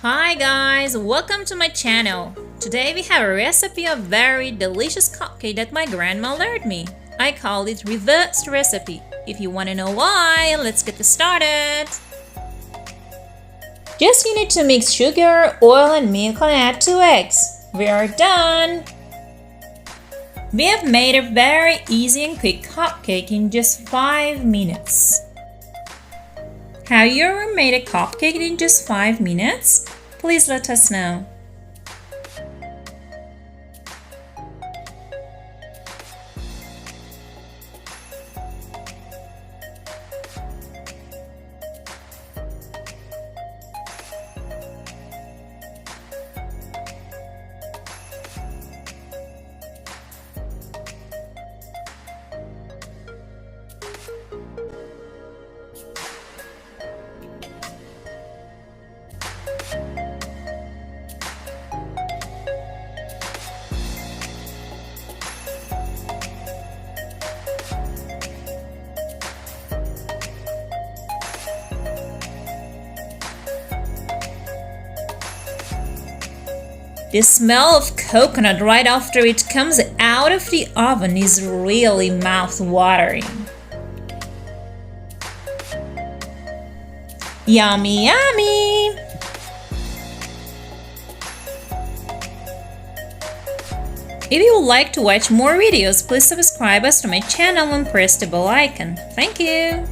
Hi guys, welcome to my channel. Today we have a recipe of very delicious cupcake that my grandma learned me. I call it reverse recipe. If you want to know why, let's get started. Just you need to mix sugar, oil and milk and add 2 eggs. We are done. We have made a very easy and quick cupcake in just 5 minutes. Have you ever made a cupcake in just 5 minutes? Please let us know. The smell of coconut right after it comes out of the oven is really mouth-watering. Yummy, yummy! If you would like to watch more videos, please subscribe us to my channel and press the bell icon. Thank you!